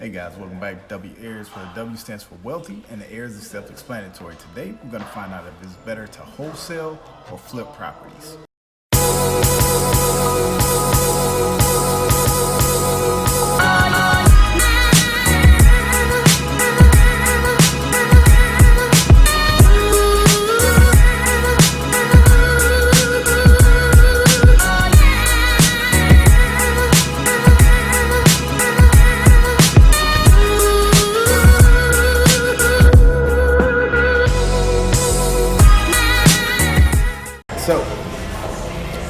Hey guys, welcome back to W.Heirs, where the W stands for wealthy and the heirs is self-explanatory. Today, we're going to find out if it's better to wholesale or flip properties. So,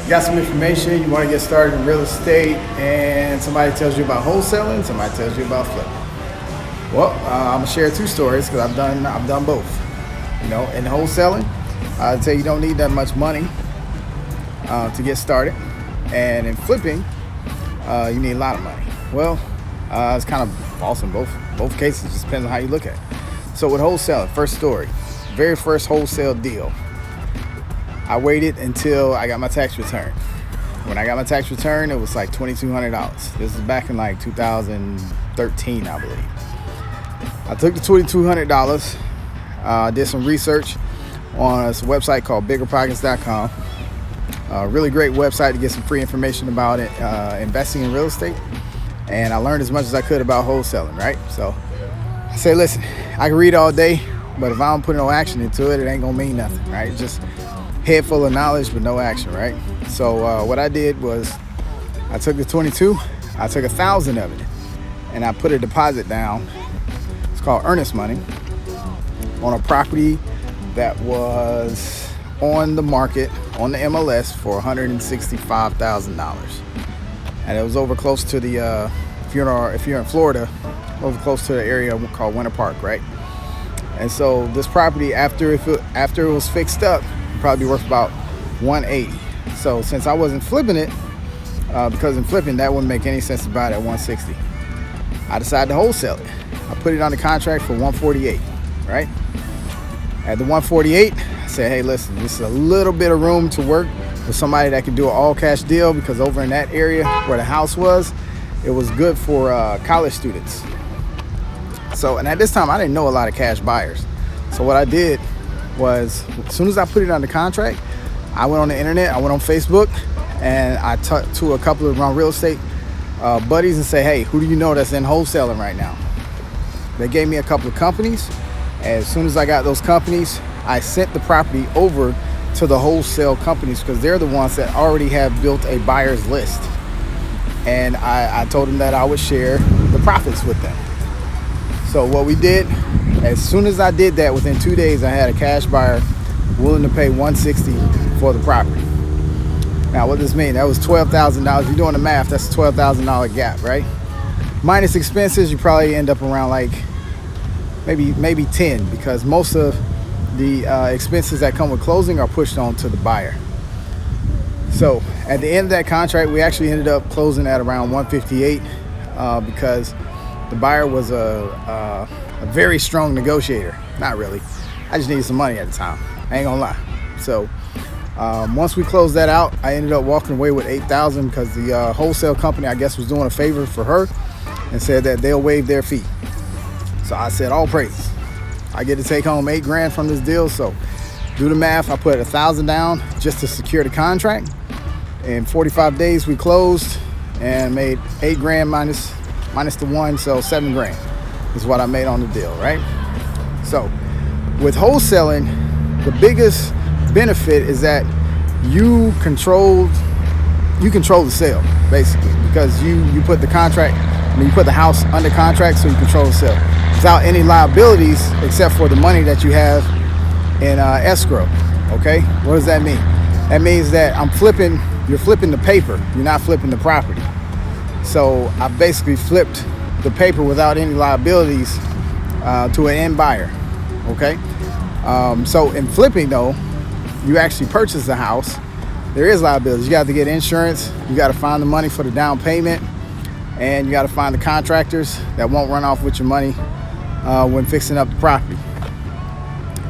you got some information, you want to get started in real estate, and somebody tells you about wholesaling, somebody tells you about flipping. Well, I'm gonna share two stories because I've done both. You know, in wholesaling, I'd say you don't need that much money to get started, and in flipping, you need a lot of money. Well, it's kind of false in both cases. It just depends on how you look at it. So with wholesaling, first story, very first wholesale deal. I waited until I got my tax return. When I got my tax return, it was like $2,200. This is back in like 2013, I believe. I took the $2,200, did some research on a website called biggerpockets.com. Really great website to get some free information about it, investing in real estate. And I learned as much as I could about wholesaling, right? So I say, listen, I can read all day, but if I don't put no action into it, it ain't gonna mean nothing, right? Just head full of knowledge but no action, right? So what I did was I took the 22, I took 1,000 of it, and I put a deposit down. It's called earnest money on a property that was on the market on the MLS for $165,000, and it was over close to the if you're in Florida, over close to the area called Winter Park, right? And so this property, after it was fixed up, probably worth about 180. So since I wasn't flipping it, because in flipping that wouldn't make any sense to buy it at 160, I decided to wholesale it. I put it on the contract for 148, right? At the 148, I said, hey, listen, this is a little bit of room to work with somebody that can do an all cash deal, because over in that area where the house was, it was good for college students. So, and at this time I didn't know a lot of cash buyers. So what I did was, as soon as I put it on the contract, I went on the internet, I went on Facebook, and I talked to a couple of my real estate buddies and say, hey, who do you know that's in wholesaling right now? They gave me a couple of companies. As soon as I got those companies, I sent the property over to the wholesale companies, because they're the ones that already have built a buyer's list. And I told them that I would share the profits with them. So what we did, as soon as I did that, within 2 days, I had a cash buyer willing to pay $160 for the property. Now, what does this mean? That was $12,000. You're doing the math, that's a $12,000 gap, right? Minus expenses, you probably end up around like maybe 10, because most of the expenses that come with closing are pushed on to the buyer. So at the end of that contract, we actually ended up closing at around 158 because the buyer was a very strong negotiator. Not really. I just needed some money at the time. I ain't gonna lie. So once we closed that out, I ended up walking away with $8,000, because the wholesale company, I guess, was doing a favor for her and said that they'll waive their fee. So I said, all praises. I get to take home $8,000 from this deal. So do the math. I put $1,000 down just to secure the contract. In 45 days, we closed and made $8,000 minus the one, so $7,000 is what I made on the deal, right? So with wholesaling, the biggest benefit is that you control the sale, basically, because you put the contract, you put the house under contract, so you control the sale without any liabilities except for the money that you have in escrow. Okay, what does that mean? That means that you're flipping the paper, you're not flipping the property. So I basically flipped the paper without any liabilities to an end buyer. Okay, so in flipping though, you actually purchase the house. There is liabilities. You got to get insurance, you got to find the money for the down payment, and you got to find the contractors that won't run off with your money when fixing up the property.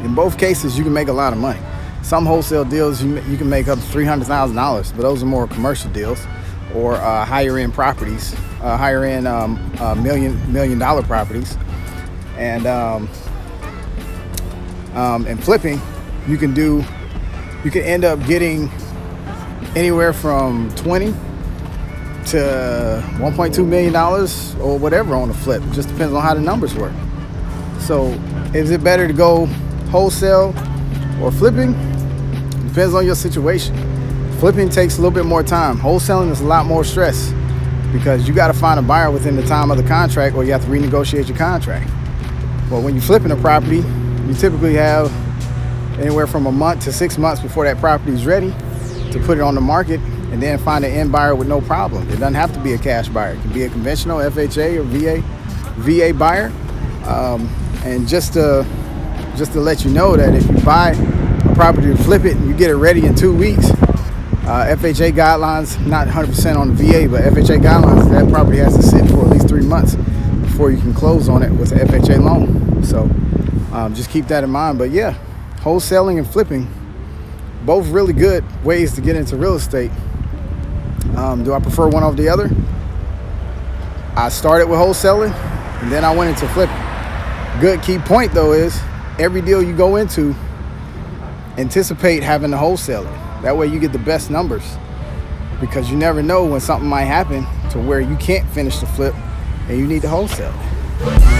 In both cases, you can make a lot of money. Some wholesale deals you can make up to $300,000, but those are more commercial deals or higher end properties. higher end million dollar properties. And flipping, you can end up getting anywhere from 20 to $1.2 million or whatever on the flip. It just depends on how the numbers work. So is it better to go wholesale or flipping? Depends on your situation. Flipping takes a little bit more time. Wholesaling is a lot more stress because you got to find a buyer within the time of the contract, or you have to renegotiate your contract. But when you're flipping a property, you typically have anywhere from a month to 6 months before that property is ready to put it on the market, and then find an end buyer with no problem. It doesn't have to be a cash buyer. It can be a conventional FHA or VA buyer. And just to let you know that if you buy a property to flip it and you get it ready in 2 weeks, FHA guidelines, not 100% on the VA, but FHA guidelines, that property has to sit for at least 3 months before you can close on it with an FHA loan. So just keep that in mind. But yeah, wholesaling and flipping, both really good ways to get into real estate. Do I prefer one over the other? I started with wholesaling and then I went into flipping. Good key point though is every deal you go into, anticipate having the wholesaler. That way you get the best numbers, because you never know when something might happen to where you can't finish the flip and you need to wholesale it.